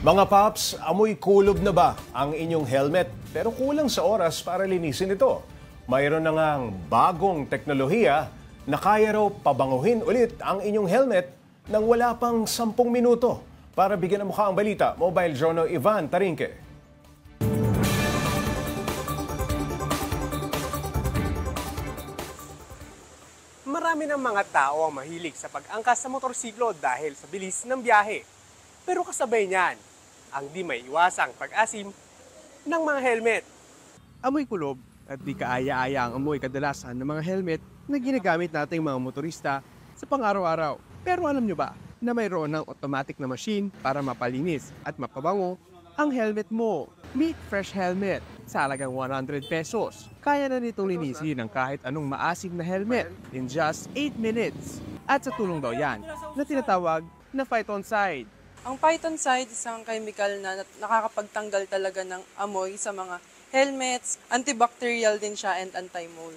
Mga paps, amoy kulob na ba ang inyong helmet? Pero kulang sa oras para linisin ito. Mayroon na ngang bagong teknolohiya na kaya raw pabanguhin ulit ang inyong helmet nang wala pang 10 minuto. Para bigyan ng mukha ang balita, Mobile Journal Ivan Tarinque. Marami ng mga tao ang mahilig sa pag-angkas sa motorsiklo dahil sa bilis ng biyahe. Pero kasabay niyan, ang di may iwasang pag-asim ng mga helmet. Amoy kulob at di kaaya-aya ang amoy kadalasan ng mga helmet na ginagamit nating mga motorista sa pang-araw-araw. Pero alam nyo ba na mayroon ng automatic na machine para mapalinis at mapabango ang helmet mo? Meet Fresh Helmet sa halagang 100 pesos. Kaya na nitong linisin ang kahit anong maasim na helmet in just 8 minutes. At sa tulong daw yan na tinatawag na Phytoncide. Ang Phytoncide, isang chemical na nakakapagtanggal talaga ng amoy sa mga helmets, antibacterial din siya and anti-mold.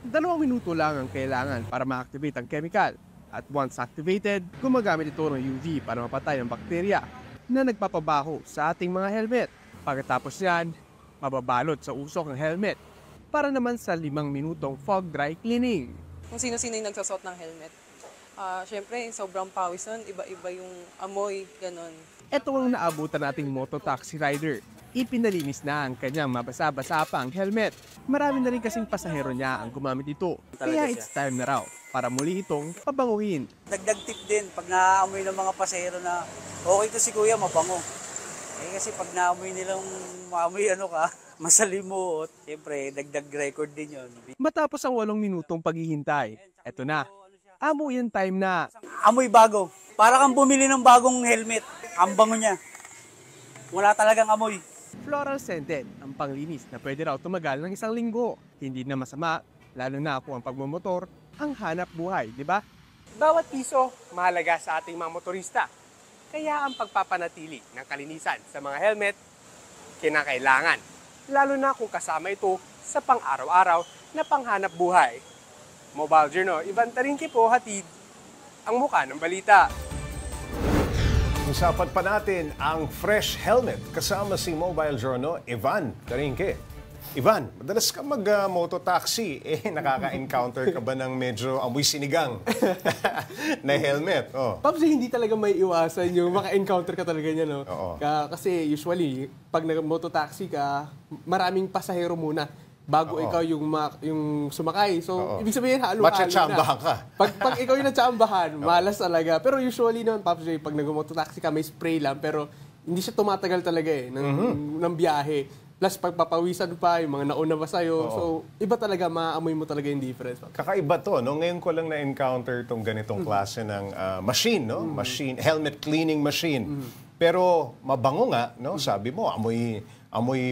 2 minuto lang ang kailangan para ma-activate ang chemical. At once activated, gumagamit ito ng UV para mapatay ang bakterya na nagpapabaho sa ating mga helmet. Pagkatapos yan, mababalot sa usok ang helmet para naman sa 5 minutong fog dry cleaning. Kung sino-sino yung nagsasot ng helmet, syempre, sobrang pawis nun, iba-iba yung amoy, ganon. Ito ang naabutan nating mototaxi rider. Ipinalinis na ang kanyang mabasa-basa pa ang helmet. Marami na rin kasing pasahero niya ang gumamit ito. Kaya it's time na raw para muli itong pabanguhin. Dagdag tip din, pag naaamoy ng mga pasahero na okay to si kuya, mabango. Kasi pag naamoy nilang maamoy masalimuot, siyempre dagdag record din yon. Matapos ang 8 minutong paghihintay, eto na. Amoy yung time na. Amoy bago. Para kang bumili ng bagong helmet. Ang bango niya. Wala talagang amoy. Floral scented ang panglinis na pwede raw tumagal ng 1 linggo. Hindi na masama, lalo na kung ang pagmumotor ang hanap buhay, di ba? Bawat piso mahalaga sa ating mga motorista. Kaya ang pagpapanatili ng kalinisan sa mga helmet, kinakailangan. Lalo na kung kasama ito sa pang-araw-araw na panghanap buhay. Mobile Journal, Ivan Tarinque po, hatid ang muka ng balita. Usapan pa natin ang Fresh Helmet kasama si Mobile Journal Ivan Tarinque. Ivan, madalas ka mag-mototaxi. Nakaka-encounter ka ba ng medyo amoy sinigang na helmet? Oh. Pops, hindi talaga may iwasan yung maka-encounter ka talaga niya, no? Oo. Kasi usually, pag nag-mototaxi ka, maraming pasahero muna bago ikaw yung sumakay. So, ibig sabihin, halo-halo na. Matchatsambahan ka. Pag ikaw yung natsambahan, malas talaga. Pero usually naman, Pops, pag nag-mototaxi ka, may spray lang. Pero hindi siya tumatagal talaga ng biyahe. Plus, pagpapawisan pa, yung mga nauna pa sa'yo. So, iba talaga, maamoy mo talaga yung difference. Kakaiba to, no? Ngayon ko lang na-encounter itong ganitong klase ng machine, no? Machine, helmet cleaning machine. Pero mabango nga, no? Sabi mo, amoy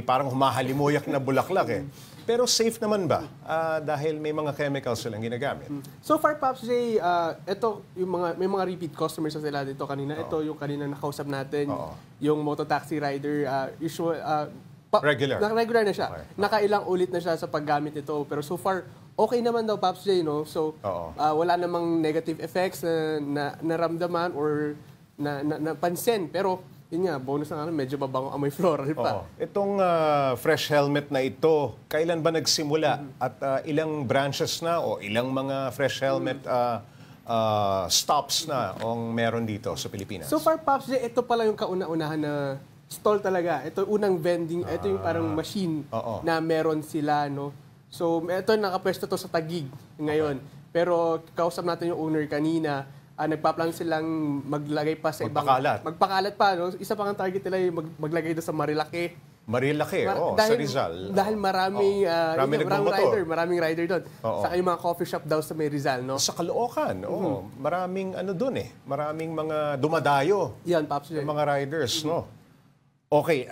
parang humahalimuyak na bulaklak, eh. Pero safe naman ba? Dahil may mga chemicals silang ginagamit. So far, Pops J, ito, may mga repeat customers na sila dito kanina. Ito yung kanina nakausap natin, yung mototaxi rider, regular. Regular na siya. Okay. Nakailang ulit na siya sa paggamit ito. Pero so far, okay naman daw, Pops J, no? So, wala namang negative effects na naramdaman or napansin. Pero, yun nga, bonus na medyo mabango amoy floral pa. Itong fresh helmet na ito, kailan ba nagsimula? At ilang branches na o ilang mga fresh helmet stops na ang meron dito sa Pilipinas? So far, Pops J, ito pala yung kauna-unahan na stall talaga. Ito unang vending, ito yung parang machine na meron sila, no? So, ito nakapwesto to sa Taguig ngayon. Pero kausap natin yung owner kanina, nagpa-plan silang maglagay pa sa Magpakalat. Magpakalat pa, no? Isa pang ang target nila yung maglagay doon sa Marilake. Marilake, sa Rizal. Dahil maraming rider doon. Saka yung mga coffee shop daw sa may Rizal, no? Sa Caloocan, maraming doon eh. Maraming mga dumadayo. Yan, Pops. Yung mga riders, no? Okay,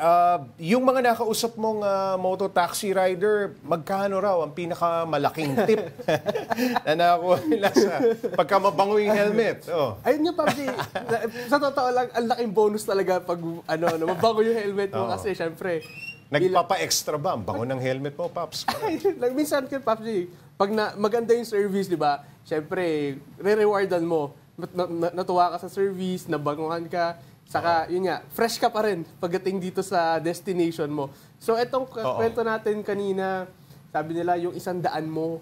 yung mga nakausap mong mototaxi rider, magkano raw ang pinakamalaking tip na nakakuha nila sa pagka mabango yung helmet? Ayun nga, Pops. Sa totoo lang, ang laking bonus talaga pag mabango yung helmet mo kasi syempre. Nagpapa-extra ba ang bango ng helmet mo, Pops? Minsan, Pops, pag maganda yung service, di ba? Syempre, re-rewardan mo. Natuwa ka sa service, nabanguhan ka. Saka, yun nga, fresh ka pa rin pagdating dito sa destination mo. So, itong kwento natin kanina, sabi nila, yung 100 mo,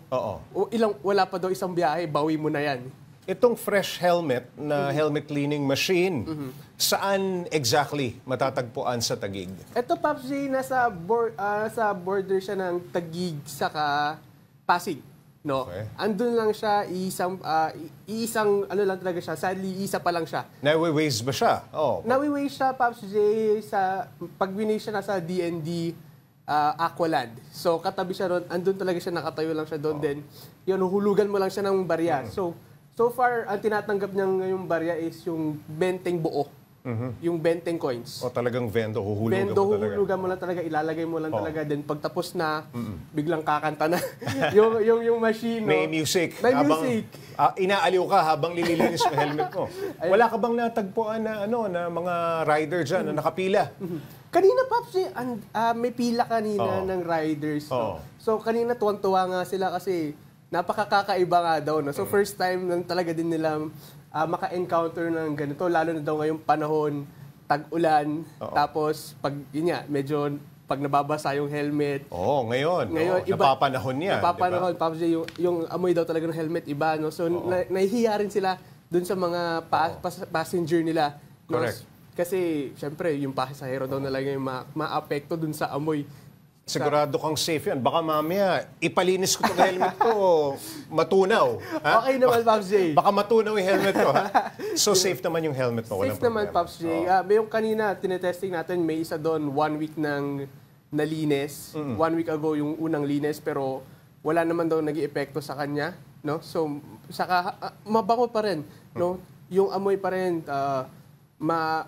wala pa daw isang biyahe, bawi mo na yan. Itong fresh helmet na helmet cleaning machine, saan exactly matatagpuan sa Taguig? Ito, Pops J, sa border siya ng Taguig saka Pasig. No? Okay. Andun lang siya, isang ano lang talaga siya, sadly, isa pa lang siya. Nawi-waste ba siya? Nawi-waste siya, Pops J, pag winay siya nasa DND Aqualand. So, katabi siya ron, andun talaga siya, nakatayo lang siya doon. Then, yun, hulugan mo lang siya ng barya. So far, ang tinatanggap niya ngayong barya is yung benteng buo. Yung benteng coins. O talagang vendo, huhulugan mo talaga? Hulugan mo lang talaga, ilalagay mo lang talaga. Then pagtapos na, biglang kakanta na yung machine. May music. May music. Inaaliw ka habang nililinis mo helmet mo. Wala ka bang natagpuan na, na mga rider dyan na nakapila? Kanina, Pops, may pila kanina ng riders. No? So kanina tuwang-tuwa nga sila kasi napakakaiba nga daw. No? So first time lang talaga din nila maka-encounter ng ganito, lalo na daw ngayong panahon, tag-ulan, tapos pag yun nga, medyo pag nababasa yung helmet. Ngayon Iba, napapanahon niya. Napapanahon, Pops J, yung amoy daw talaga ng helmet, iba. No? So nahihiya rin sila dun sa mga passenger nila. No? Correct. Kasi, syempre, yung pasahero daw na lang yung ma-apekto dun sa amoy. Sigurado kang safe yan. Baka mamaya, ipalinis ko itong helmet ko, matunaw. Ha? Okay naman, Pops J. Baka matunaw yung helmet ko. Ha? So safe naman yung helmet mo. Safe naman, Pops J. Yung kanina, tinetesting natin, may isa doon, 1 week nang nalinis. 1 week ago yung unang linis, pero wala naman daw nag-iepekto sa kanya. No? So, saka, mabango pa rin. No? Yung amoy pa rin,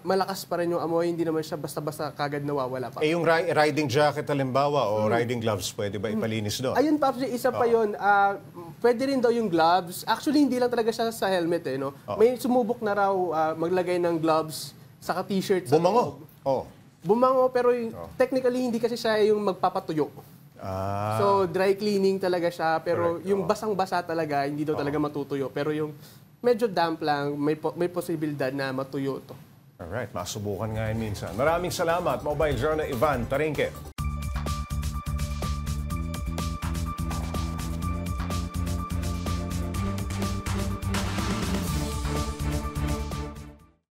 malakas pa rin yung amoy, hindi naman siya basta-basta kagad nawawala pa. Yung riding jacket halimbawa o riding gloves, pwede ba ipalinis doon? Ayun, Pops, isa pa yun. Pwede rin daw yung gloves. Actually, hindi lang talaga siya sa helmet. No? May sumubok na raw maglagay ng gloves saka t-shirt. Bumango? Bumango, pero technically hindi kasi siya yung magpapatuyo. So, dry cleaning talaga siya. Pero yung basang-basa talaga, hindi daw talaga matutuyo. Pero yung medyo damp lang, may posibilidad na matuyo to. Alright, masubukan nga yan minsan. Maraming salamat, Mobile Journal Ivan Tarinque.